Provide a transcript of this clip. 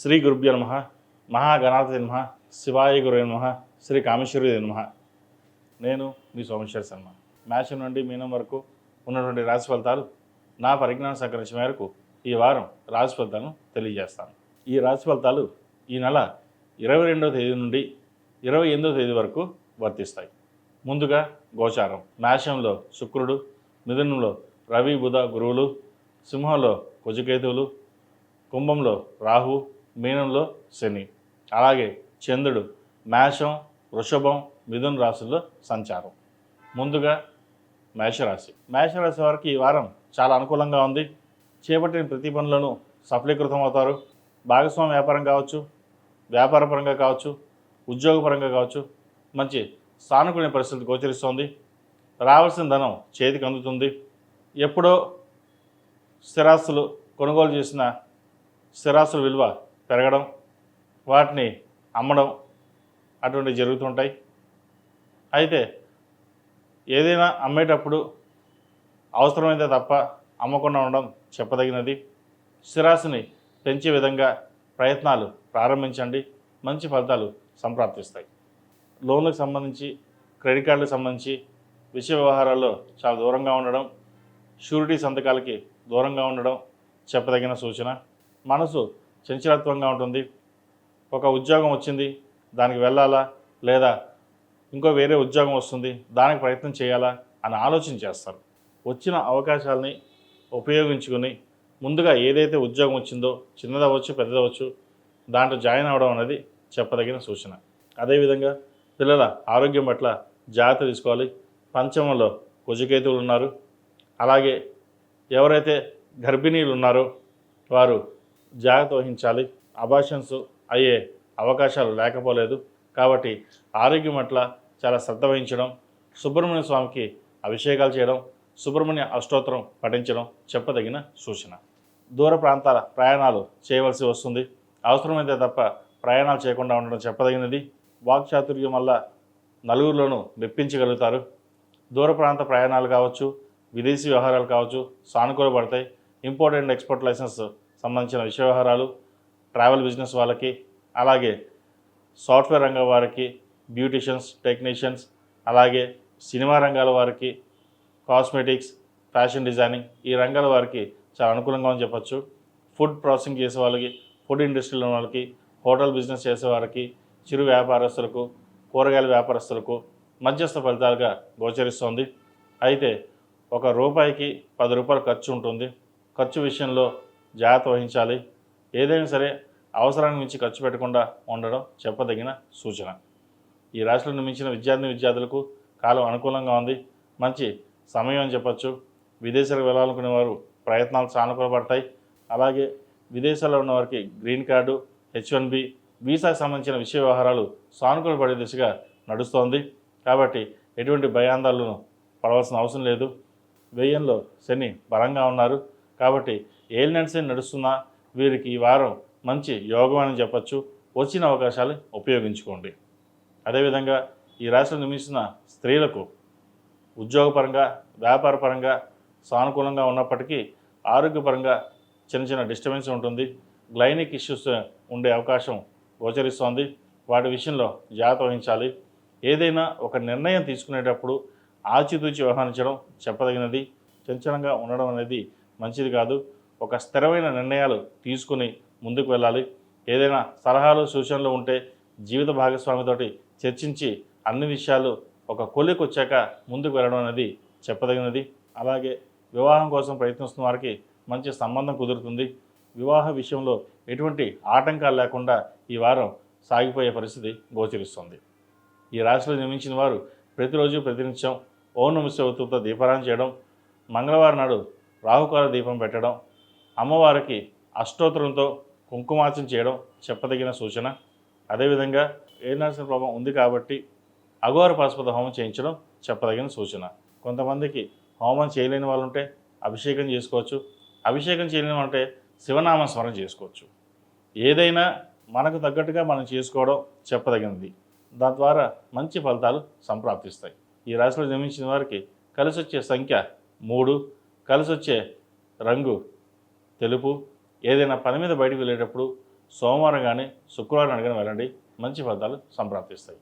శ్రీ గురుభ్యో నమః. మహాగణాధిపతయే నమః. శివాయ గురవే నమః. శ్రీ కామేశ్వరాయ నమః. నేను మీ సోమేశ్వర శర్మ. మేషం నుండి మీనం వరకు ఉన్నటువంటి రాశి ఫలితాలు నా పరిజ్ఞానం సహకరించిన మేరకు ఈ వారం రాశి ఫలితాలను తెలియజేస్తాను. ఈ రాశి ఫలితాలు ఈ నెల 22వ తేదీ నుండి 28వ తేదీ వరకు వర్తిస్తాయి. ముందుగా గోచారం. మేషంలో శుక్రుడు, మిథునంలో రవి బుధ గురువులు, సింహంలో కుజకేతువులు, కుంభంలో రాహు, మీనంలో శని, అలాగే చంద్రుడు మేషం, వృషభం, మిథున రాశుల్లో సంచారం. ముందుగా మేషరాశి. మేషరాశి వారికి ఈ వారం చాలా అనుకూలంగా ఉంది. చేపట్టిన ప్రతి పనులను సఫలీకృతం అవుతారు. భాగస్వామ్య వ్యాపారం కావచ్చు, వ్యాపారపరంగా కావచ్చు, ఉద్యోగపరంగా కావచ్చు, మంచి సానుకూల పరిస్థితి గోచరిస్తోంది. రావాల్సిన ధనం చేతికి అందుతుంది. ఎప్పుడో స్థిరాస్తులు కొనుగోలు చేసిన స్థిరాస్తుల విలువ పెరగడం, వాటిని అమ్మడం అటువంటివి జరుగుతుంటాయి. అయితే ఏదైనా అమ్మేటప్పుడు అవసరమైతే తప్ప అమ్మకుండా ఉండడం చెప్పదగినది. స్థిరాస్తిని పెంచే విధంగా ప్రయత్నాలు ప్రారంభించండి. మంచి ఫలితాలు సంప్రాప్తిస్తాయి. లోన్లకు సంబంధించి, క్రెడిట్ కార్డులకు సంబంధించి విషయ వ్యవహారాల్లో చాలా దూరంగా ఉండడం, షూరిటీ సంతకాలకి దూరంగా ఉండడం చెప్పదగిన సూచన. మనసు చంచలత్వంగా ఉంటుంది. ఒక ఉద్యోగం వచ్చింది, దానికి వెళ్ళాలా, లేదా ఇంకో వేరే ఉద్యోగం వస్తుంది, దానికి ప్రయత్నం చేయాలా అని ఆలోచన చేస్తారు. వచ్చిన అవకాశాలని ఉపయోగించుకొని ముందుగా ఏదైతే ఉద్యోగం వచ్చిందో, చిన్నదవ్వచ్చు పెద్దదవచ్చు, దాంట్లో జాయిన్ అవ్వడం అనేది చెప్పదగిన సూచన. అదేవిధంగా పిల్లల ఆరోగ్యం పట్ల జాగ్రత్త తీసుకోవాలి. పంచమంలో కుజకేతువులు ఉన్నారు. అలాగే ఎవరైతే గర్భిణీలు ఉన్నారో వారు జాగ్రత్త వహించాలి. అబార్షన్స్ అయ్యే అవకాశాలు లేకపోలేదు. కాబట్టి ఆరోగ్యం పట్ల చాలా శ్రద్ధ వహించడం, సుబ్రహ్మణ్య స్వామికి అభిషేకాలు చేయడం, సుబ్రహ్మణ్య అష్టోత్తరం పఠించడం చెప్పదగిన సూచన. దూర ప్రాంతాల ప్రయాణాలు చేయవలసి వస్తుంది. అవసరమైతే తప్ప ప్రయాణాలు చేయకుండా ఉండడం చెప్పదగినది. వాక్చాతుర్యం వల్ల నలుగురిలోనూ మెప్పించగలుగుతారు. దూర ప్రాంత ప్రయాణాలు కావచ్చు, విదేశీ వ్యవహారాలు కావచ్చు సానుకూలపడతాయి. ఇంపోర్ట్ అండ్ ఎక్స్పోర్ట్ లైసెన్స్ సంబంధించిన విషయ వ్యవహారాలు, ట్రావెల్ బిజినెస్ వాళ్ళకి, అలాగే సాఫ్ట్వేర్ రంగం వారికి, బ్యూటిషియన్స్, టెక్నీషియన్స్, అలాగే సినిమా రంగాల వారికి, కాస్మెటిక్స్, ఫ్యాషన్ డిజైనింగ్ ఈ రంగాల వారికి చాలా అనుకూలంగా అని చెప్పచ్చు. ఫుడ్ ప్రాసెసింగ్ చేసే వాళ్ళకి, ఫుడ్ ఇండస్ట్రీలో ఉన్న వాళ్ళకి, హోటల్ బిజినెస్ చేసేవారికి, చిరు వ్యాపారస్తులకు, కూరగాయల వ్యాపారస్తులకు మధ్యస్థ ఫలితాలుగా గోచరిస్తోంది. అయితే ఒక రూపాయికి 10 రూపాయలు ఖర్చు ఉంటుంది. ఖర్చు విషయంలో జాగ్రత్త వహించాలి. ఏదైనా సరే అవసరానికి మించి ఖర్చు పెట్టకుండా ఉండడం చెప్పదగిన సూచన. ఈ రాశిలో నిర్మించిన విద్యార్థులకు కాలం అనుకూలంగా ఉంది. మంచి సమయం అని చెప్పచ్చు. విదేశాలకు వెళ్ళాలనుకునే వారు ప్రయత్నాలు సానుకూలపడతాయి. అలాగే విదేశాల్లో ఉన్న వారికి గ్రీన్ కార్డు, H1B వీసాకు సంబంధించిన విషయ వ్యవహారాలు సానుకూలపడే దిశగా నడుస్తోంది. కాబట్టి ఎటువంటి భయాందోళనలు పడవలసిన అవసరం లేదు. వ్యయంలో శని బలంగా ఉన్నారు. కాబట్టి ఏలినాటి శని నడుస్తున్నా వీరికి ఈ వారం మంచి యోగం అని చెప్పచ్చు. వచ్చిన అవకాశాలు ఉపయోగించుకోండి. అదేవిధంగా ఈ రాశిలో నిర్మిస్తున్న స్త్రీలకు ఉద్యోగపరంగా, వ్యాపారపరంగా సానుకూలంగా ఉన్నప్పటికీ ఆరోగ్యపరంగా చిన్న చిన్న డిస్టర్బెన్స్ ఉంటుంది. గ్లైనిక్ ఇష్యూస్ ఉండే అవకాశం గోచరిస్తోంది. వాటి విషయంలో జాగ్రత్త వహించాలి. ఏదైనా ఒక నిర్ణయం తీసుకునేటప్పుడు ఆచితూచి వ్యవహరించడం చెప్పదగినది. చంచలంగా ఉండడం అనేది మంచిది కాదు. ఒక స్థిరమైన నిర్ణయాలు తీసుకుని ముందుకు వెళ్ళాలి. ఏదైనా సలహాలు, సూచనలు ఉంటే జీవిత భాగస్వామితోటి చర్చించి అన్ని విషయాలు ఒక కొలికి వచ్చాక ముందుకు వెళ్ళడం అనేది చెప్పదగినది. అలాగే వివాహం కోసం ప్రయత్నిస్తున్న వారికి మంచి సంబంధం కుదురుతుంది. వివాహ విషయంలో ఎటువంటి ఆటంకాలు లేకుండా ఈ వారం సాగిపోయే పరిస్థితి గోచరిస్తుంది. ఈ రాశిలో నిర్మించిన వారు ప్రతిరోజు ప్రతినిత్యం ఓం నమః శివాయతో దీపారాధన చేయడం, మంగళవారం నాడు రాహుకాల దీపం పెట్టడం, అమ్మవారికి అష్టోత్తరంతో కుంకుమార్చన చేయడం చెప్పదగిన సూచన. అదేవిధంగా ఏలినాటి ప్రభావం ఉంది కాబట్టి అఘోర పాశుపత హోమం చేయించడం చెప్పదగిన సూచన. కొంతమందికి హోమం చేయలేని వాళ్ళు ఉంటే అభిషేకం చేసుకోవచ్చు. అభిషేకం చేయలేని అంటే శివనామ స్మరణ చేసుకోవచ్చు. ఏదైనా మనకు తగ్గట్టుగా మనం చేసుకోవడం చెప్పదగినది. దాని ద్వారా మంచి ఫలితాలు సంప్రాప్తిస్తాయి. ఈ రాశిలో జన్మించిన వారికి కలిసి వచ్చే సంఖ్య 3, కలిసి వచ్చే రంగు తెలుపు. ఏదైనా పని మీద బయటకు వెళ్ళేటప్పుడు సోమవారం కానీ శుక్రవారం కానీ వెళ్ళండి, మంచి ఫలితాలు సంప్రాప్తిస్తాయి.